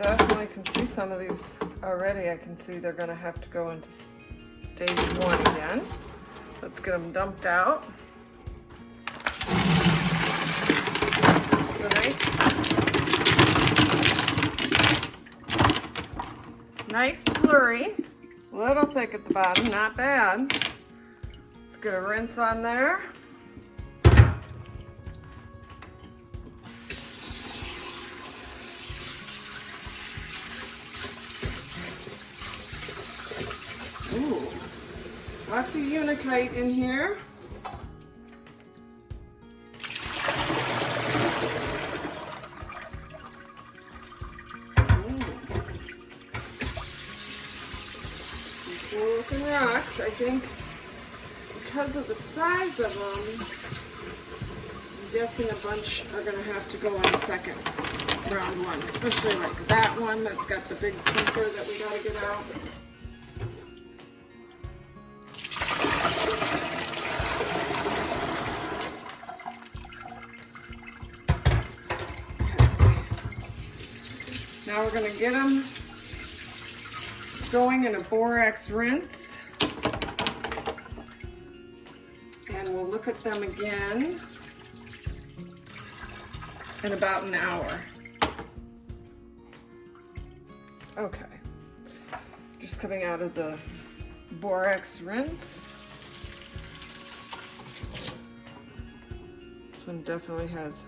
Definitely can see some of these already. I can see they're gonna have to go into stage 1 again. Let's get them dumped out. So nice slurry. A little thick at the bottom, not bad. Let's get a rinse on there. Ooh, lots of Unicite in here. Looking rocks. I think because of the size of them, I'm guessing a bunch are going to have to go on second round 1, especially like that one that's got the big tinker that we got to get out. Now we're going to get them going in a borax rinse, and we'll look at them again in about an hour. Okay, just coming out of the borax rinse. This one definitely has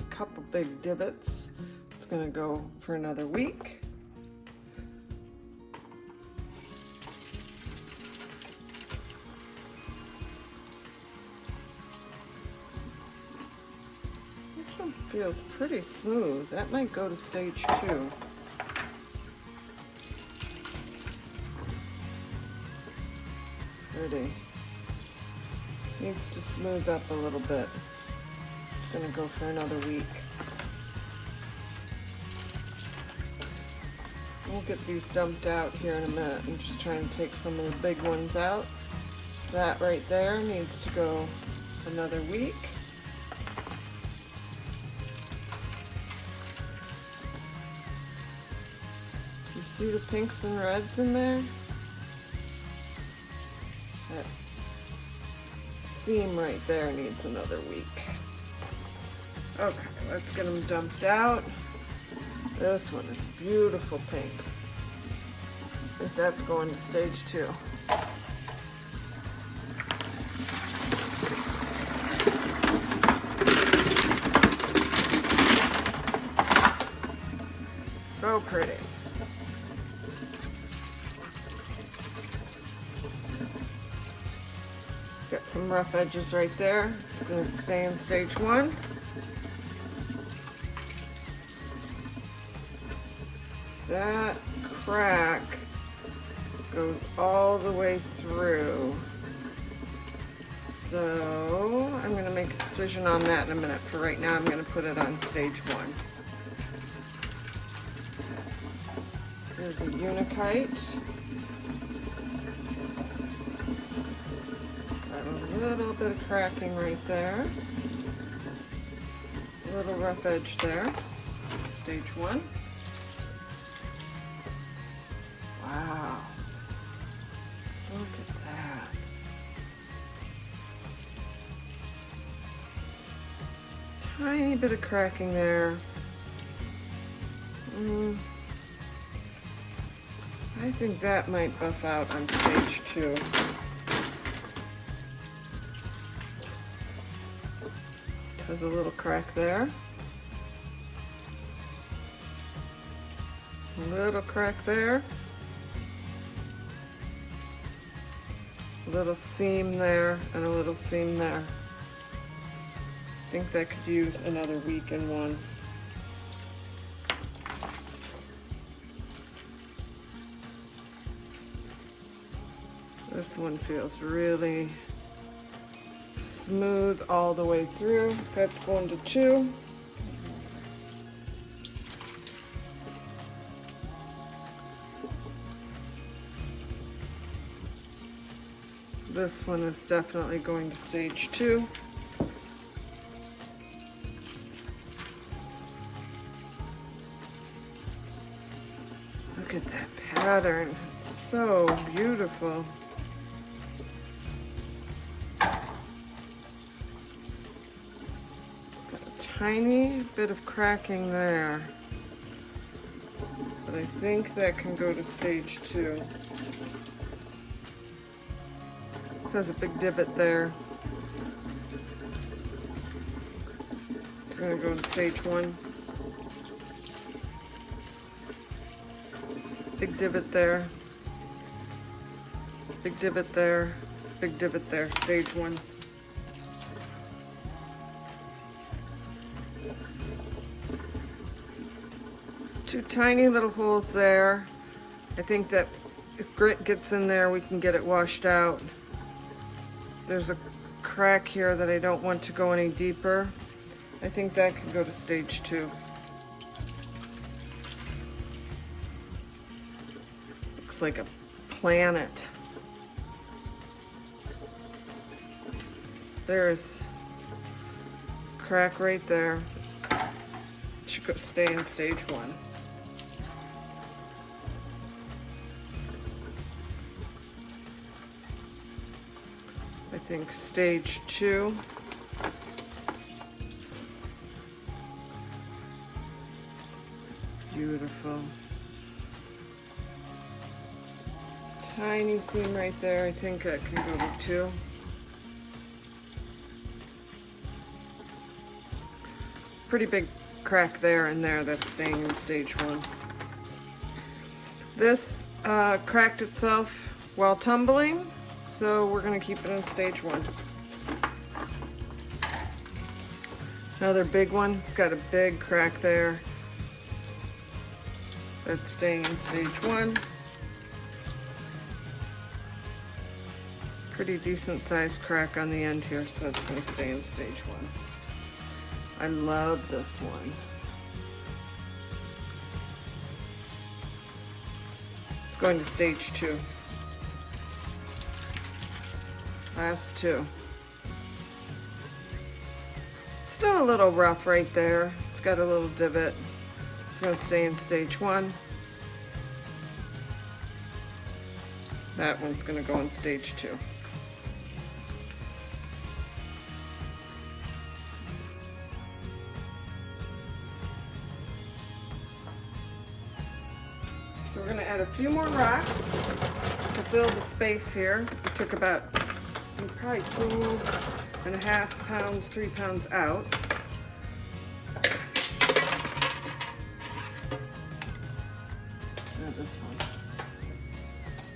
a couple big divots. It's gonna go for another week. Feels pretty smooth. That might go to stage 2. Pretty. Needs to smooth up a little bit. It's gonna go for another week. We'll get these dumped out here in a minute. I'm just trying to take some of the big ones out. That right there needs to go another week. See the pinks and reds in there? That seam right there needs another week. Okay, let's get them dumped out. This one is beautiful pink. I think that's going to stage 2. So pretty. Got some rough edges right there. It's going to stay in stage 1. That crack goes all the way through. So I'm going to make a decision on that in a minute. For right now, I'm going to put it on stage 1. There's a Unicite. A little bit of cracking right there. A little rough edge there. Stage 1. Wow. Look at that. Tiny bit of cracking there. I think that might buff out on stage 2. There's a little crack there. A little crack there. A little seam there and a little seam there. I think that could use another week in one. This one feels really smooth all the way through. That's going to 2. This one is definitely going to stage 2. at that pattern. It's so beautiful. It's got a tiny bit of cracking there, but I think that can go to stage 2. This has a big divot there. It's going to go in stage 1. Big divot there. Big divot there. Big divot there. Stage 1. Two tiny little holes there. I think that if grit gets in there, we can get it washed out. There's a crack here that I don't want to go any deeper. I think that can go to stage 2. Looks like a planet. There's a crack right there. Should go stay in stage 1. I think stage 2. Beautiful. Tiny seam right there. I think that can go to 2. Pretty big crack there and there that's staying in stage 1. This cracked itself while tumbling, so we're going to keep it in stage 1. Another big one. It's got a big crack there. That's staying in stage 1. Pretty decent sized crack on the end here, so it's going to stay in stage 1. I love this one. It's going to stage 2. Last 2. Still a little rough right there. It's got a little divot. It's going to stay in stage 1. That one's going to go in stage 2. So we're going to add a few more rocks to fill the space here. We took about probably 2.5 pounds, 3 pounds out. This one.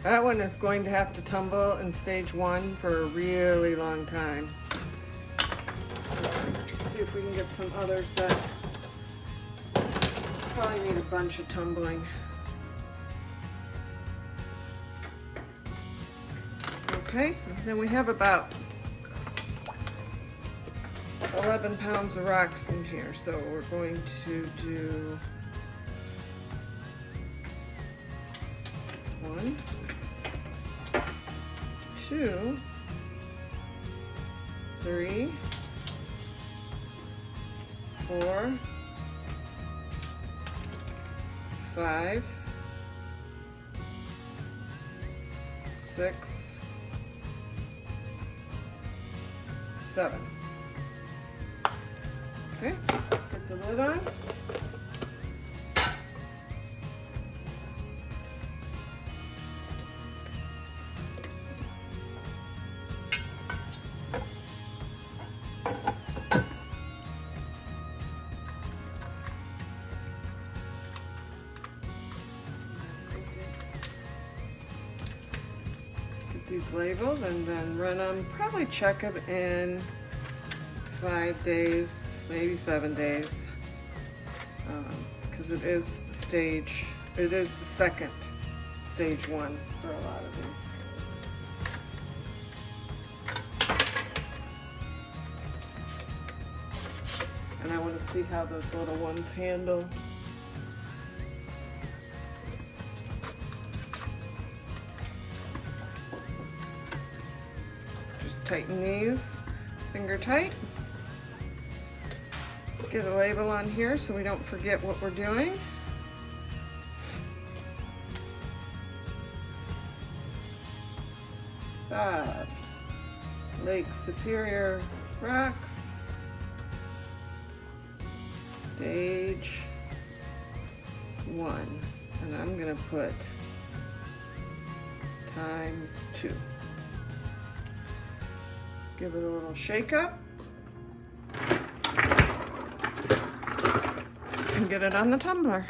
That one is going to have to tumble in stage 1 for a really long time. Let's see if we can get some others that probably need a bunch of tumbling. Okay, then we have about 11 pounds of rocks in here, so we're going to do 1, 2, 3, 4, 5, 6, 7. Okay, put the lid on. These labeled and then run them, probably check them in 5 days, maybe 7 days, because it is the second stage 1 for a lot of these. And I want to see how those little ones handle. Tighten these, finger tight. Get a label on here so we don't forget what we're doing. Bob's Lake Superior Rocks, stage 1, and I'm gonna put ×2. Give it a little shake up and get it on the tumbler.